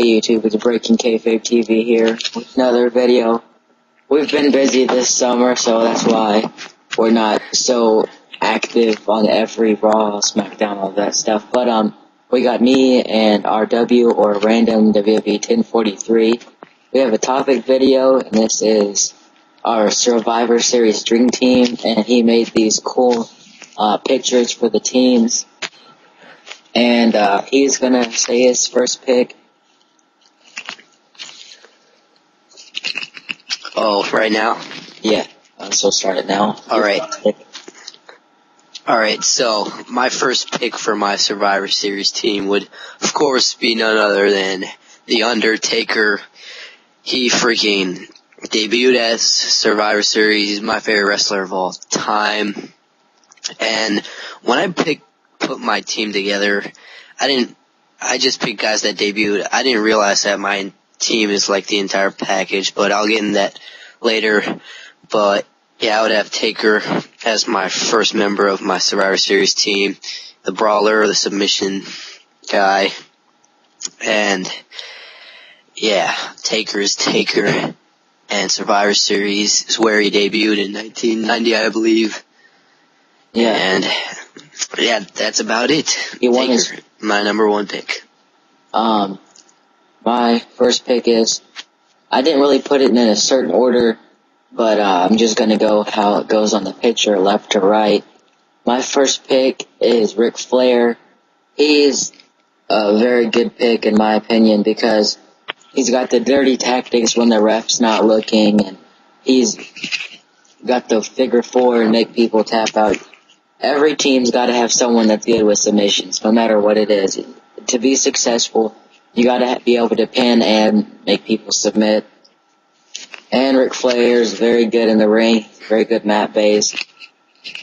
YouTube? It's BreakingKayfabeTV here with another video. We've been busy this summer, so that's why we're not so active on every Raw, SmackDown, all that stuff. But we got me and RW, or Random WWE 1043. We have a topic video, and this is our Survivor Series Dream Team, and he made these cool pictures for the teams. And he's gonna say his first pick. Oh, right now? Yeah, so start it now. Alright, so my first pick for my Survivor Series team would, of course, be none other than The Undertaker. He freaking debuted as Survivor Series. He's my favorite wrestler of all time. And when I put my team together, I just picked guys that debuted. I didn't realize that my team is like the entire package, but I'll get into that later. But yeah, I would have Taker as my first member of my Survivor Series team, the brawler, the submission guy. And yeah, Taker is Taker. And Survivor Series is where he debuted in 1990, I believe. Yeah. And yeah, that's about it. He won Taker, my number one pick. My first pick is, I didn't really put it in a certain order, but I'm just gonna go how it goes on the picture, left to right. My first pick is Ric Flair. He's a very good pick in my opinion because he's got the dirty tactics when the ref's not looking, and he's got the figure four and make people tap out. Every team's got to have someone that's good with submissions, no matter what it is. To be successful, you got to be able to pin and make people submit. And Ric Flair is very good in the ring, very good mat base.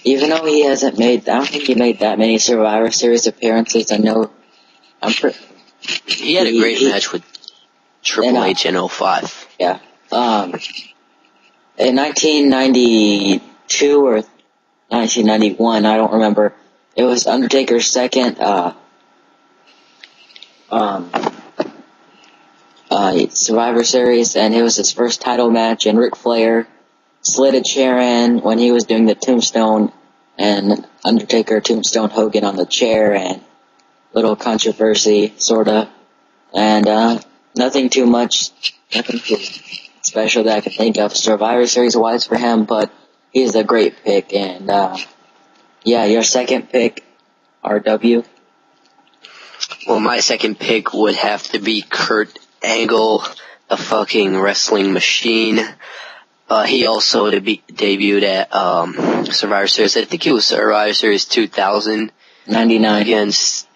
Even though he hasn't made, I don't think he made that many Survivor Series appearances. I know, he had a great match with Triple H in 05. Yeah. In 1992 or 1991, I don't remember. It was Undertaker's second Survivor Series, and it was his first title match, and Ric Flair slid a chair in when he was doing the tombstone, and Undertaker tombstone Hogan on the chair, and little controversy, sorta, and nothing too special that I can think of Survivor Series wise for him, but he's a great pick. And yeah, your second pick, RW. Well, my second pick would have to be Kurt Angle, a fucking wrestling machine. He also debuted at Survivor Series. I think it was Survivor Series 2000. 99. Against,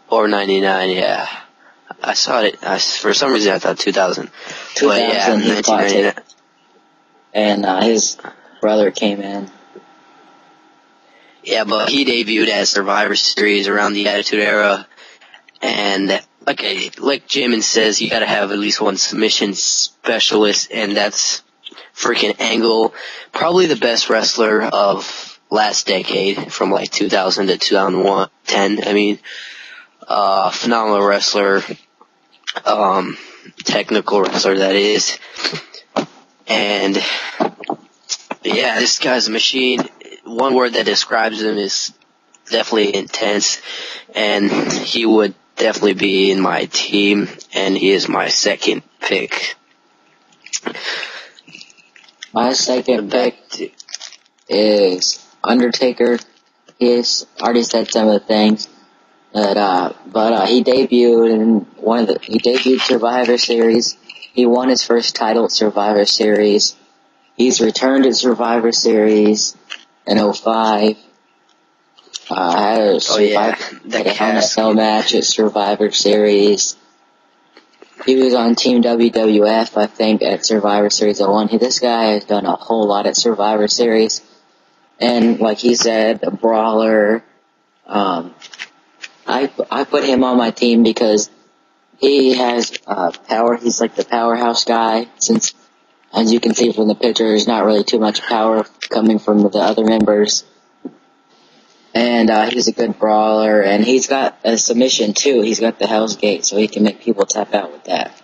or 99, yeah. I saw it, for some reason I thought 2000. 2000, but yeah, he 1999. And his brother came in. Yeah, but he debuted as Survivor Series around the Attitude Era. And like Jamin says, you gotta have at least one submission specialist, and that's freaking Angle. Probably the best wrestler of last decade, from like 2000 to 2010. I mean, phenomenal wrestler, technical wrestler that is. And yeah, this guy's a machine. One word that describes him is definitely intense, and he would definitely be in my team, and he is my second pick. My second pick is Undertaker. He's already said some of the things, but he debuted in he debuted Survivor Series. He won his first title at Survivor Series. He's returned at Survivor Series in 05. Had a Hell in a Cell match at Survivor Series. He was on Team WWF, I think, at Survivor Series 01. This guy has done a whole lot at Survivor Series. And like he said, a brawler. I put him on my team because he has power. He's like the powerhouse guy, since, as you can see from the picture, there's not really too much power coming from the other members. And he's a good brawler, and he's got a submission too. He's got the Hell's Gate, so he can make people tap out with that.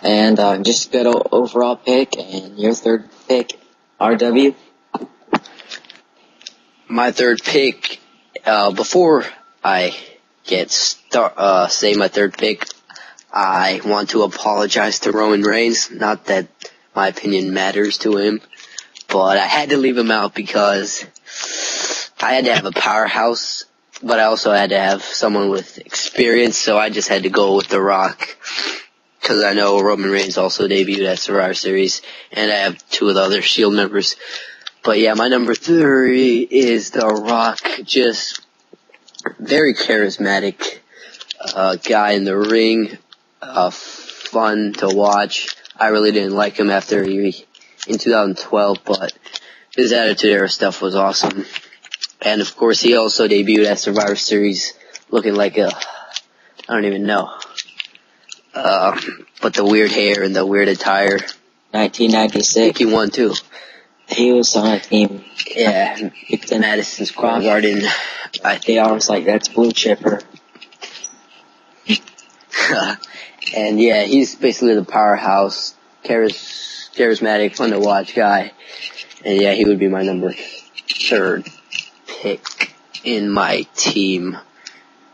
And just a good overall pick. And your third pick, RW? My third pick, before I say my third pick, I want to apologize to Roman Reigns. Not that my opinion matters to him, but I had to leave him out because I had to have a powerhouse, but I also had to have someone with experience, so I just had to go with The Rock. Because I know Roman Reigns also debuted at Survivor Series, and I have two of the other Shield members. But yeah, my number 3 is The Rock. Just very charismatic guy in the ring. Fun to watch. I really didn't like him after in 2012, but his Attitude Era stuff was awesome. And of course, he also debuted at Survivor Series looking like I don't even know. But the weird hair and the weird attire. 1996. I think he won too. He was on a team. Yeah, Madison Square Garden. They always like, that's Blue Chipper. And yeah, he's basically the powerhouse, charismatic, fun to watch guy. And yeah, he would be my number 3 pick in my team,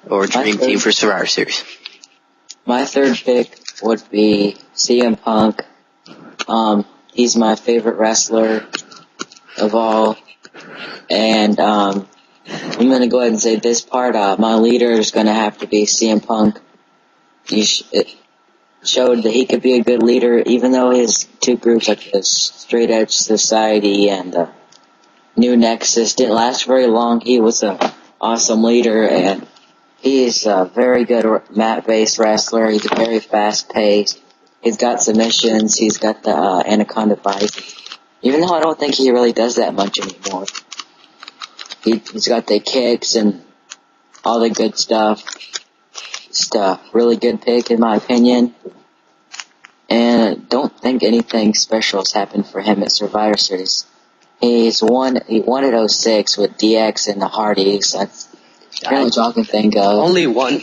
or dream team for Survivor Series. My third pick would be CM Punk. He's my favorite wrestler of all. And I'm going to go ahead and say this part. My leader is going to have to be CM Punk. It showed that he could be a good leader, even though his two groups, like the Straight Edge Society and the New Nexus, didn't last very long. He was an awesome leader, and he's a very good mat-based wrestler. He's very fast-paced. He's got submissions. He's got the Anaconda Bite. Even though I don't think he really does that much anymore. He's got the kicks and all the good stuff. Just a really good pick, in my opinion. And I don't think anything special has happened for him at Survivor Series. He won at 06 with DX and the Hardys. That's pretty much all I can think of. Only one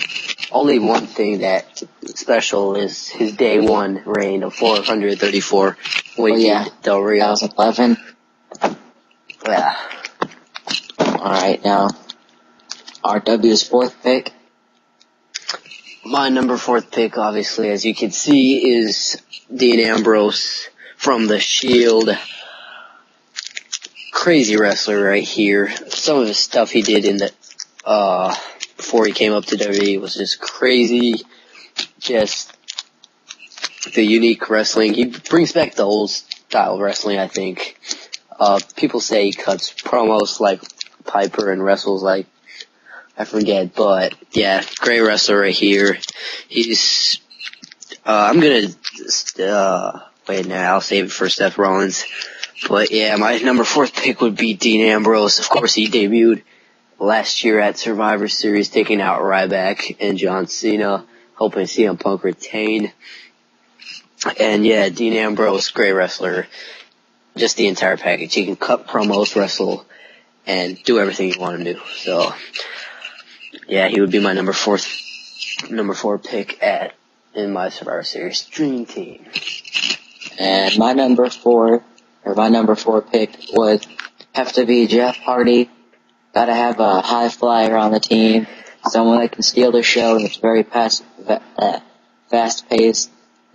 thing that special is his day 1 reign of 434. Del Rio. 2011. Yeah. Alright, now, RW's fourth pick. My number 4th pick, obviously, as you can see, is Dean Ambrose from the Shield. Crazy wrestler right here. Some of the stuff he did in the before he came up to WWE was just crazy. Just the unique wrestling. He brings back the old style of wrestling, I think. People say he cuts promos like Piper and wrestles like I forget, but yeah, great wrestler right here. He's I'm gonna wait now, I'll save it for Seth Rollins. But yeah, my number 4th pick would be Dean Ambrose. Of course, he debuted last year at Survivor Series, taking out Ryback and John Cena, hoping CM Punk retain. And yeah, Dean Ambrose, great wrestler. Just the entire package. He can cut promos, wrestle, and do everything you want him to do. So yeah, he would be my number 4 pick in my Survivor Series dream team. And my number 4 pick would have to be Jeff Hardy. Gotta have a high flyer on the team, someone that can steal the show and it's very fast-paced.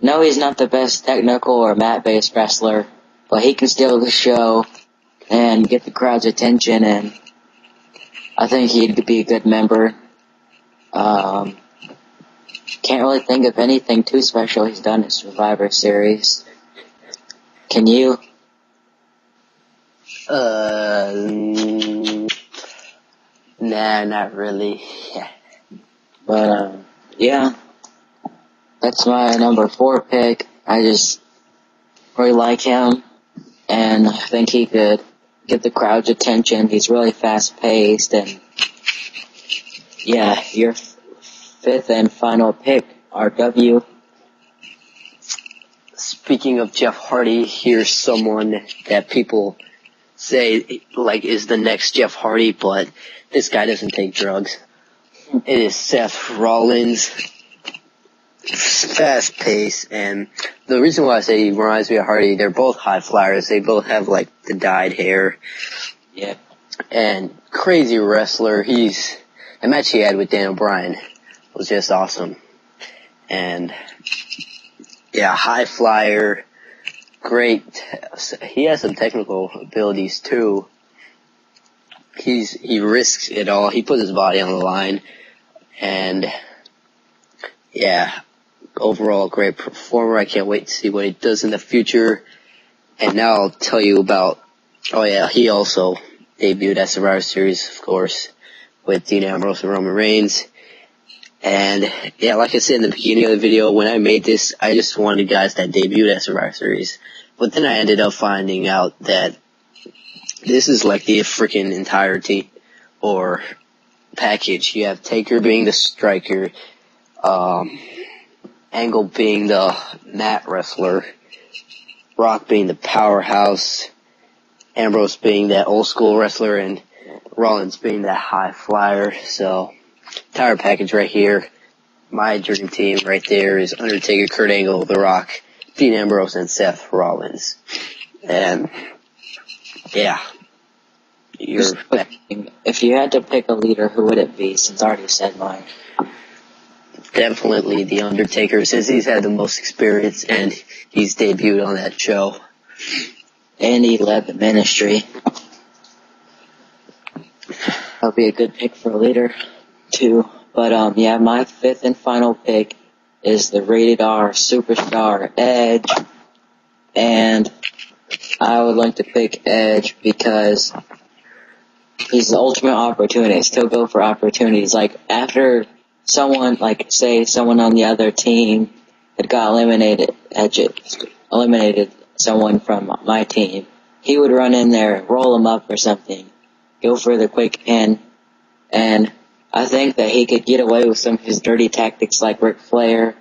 No, he's not the best technical or mat-based wrestler, but he can steal the show and get the crowd's attention, and I think he'd be a good member. Can't really think of anything too special he's done in Survivor Series. Can you? Nah, not really. But, yeah. That's my number 4 pick. I just really like him, and I think he could get the crowd's attention. He's really fast-paced, and yeah, your 5th and final pick, RW. Speaking of Jeff Hardy, here's someone that people say, like, is the next Jeff Hardy, but this guy doesn't take drugs. It is Seth Rollins. Fast pace, and the reason why I say he reminds me of Hardy, they're both high flyers. They both have, like, the dyed hair. Yeah. And crazy wrestler. The match he had with Dan O'Brien was just awesome. And, yeah, high flyer. Great. He has some technical abilities, too. He risks it all. He puts his body on the line. And, yeah, overall great performer. I can't wait to see what he does in the future. And now I'll tell you about, he also debuted at Survivor Series, of course, with Dean Ambrose and Roman Reigns. And, yeah, like I said in the beginning of the video, when I made this, I just wanted guys that debuted at Survivor Series. But then I ended up finding out that this is like the freaking entire team, or package. You have Taker being the striker, Angle being the mat wrestler, Rock being the powerhouse, Ambrose being that old school wrestler, and Rollins being that high flyer. So, entire package right here. My dream team right there is Undertaker, Kurt Angle, The Rock, Dean Ambrose, and Seth Rollins. And, yeah. If you had to pick a leader, who would it be, since I already said mine? Definitely The Undertaker, since he's had the most experience and he's debuted on that show. And he led the ministry. That'll be a good pick for a leader, too. But, yeah, my fifth and final pick is the rated R superstar Edge. And I would like to pick Edge because he's the ultimate opportunist. He'll go for opportunities. Like, after someone, like, say someone on the other team had got eliminated, eliminated someone from my team, he would run in there, roll him up or something, go for the quick pin, and I think that he could get away with some of his dirty tactics like Ric Flair,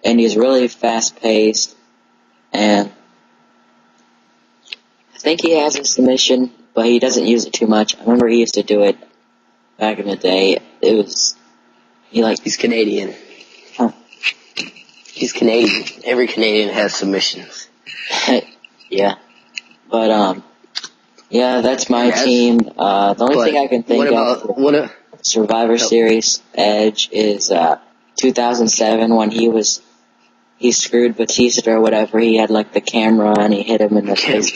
and he's really fast-paced, and I think he has a submission, but he doesn't use it too much. I remember he used to do it back in the day. He's Canadian. Huh. He's Canadian. Every Canadian has submissions. Yeah. But, yeah, that's my team. The only thing I can think of Survivor Series Edge is 2007 when he screwed Batista or whatever. He had like the camera and he hit him in the face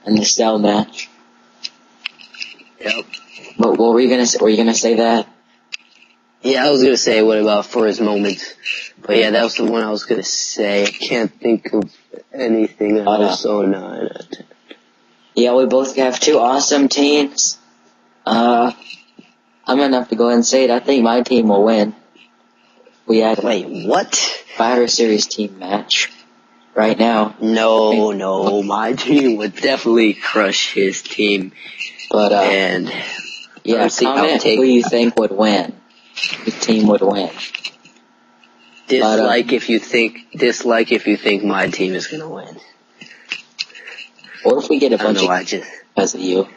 in the cell match. Yep. But what were you gonna say? Were you gonna say that? Yeah, I was gonna say what about For His Moment. But yeah, that was the one I was gonna say. I can't think of anything else. So 9. Yeah, we both have two awesome teams. I'm gonna have to go ahead and say it. I think my team will win. We had what? Survivor Series team match right now. No, my team would definitely crush his team. But yeah, comment who you think would win. Whose team would win. Dislike if you think my team is gonna win. What if we get a bunch of because of you?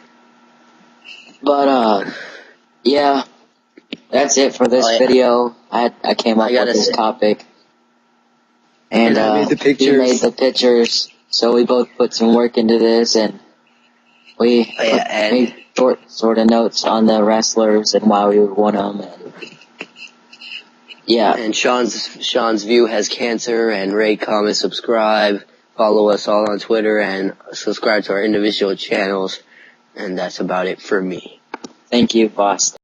But yeah, that's it for this video. I came up with this topic, and I made the pictures. You made the pictures, so we both put some work into this, and we made sort of notes on the wrestlers and why we would want them. And yeah. And Sean's view has cancer. And rate, comment, subscribe. Follow us all on Twitter and subscribe to our individual channels. And that's about it for me. Thank you, boss.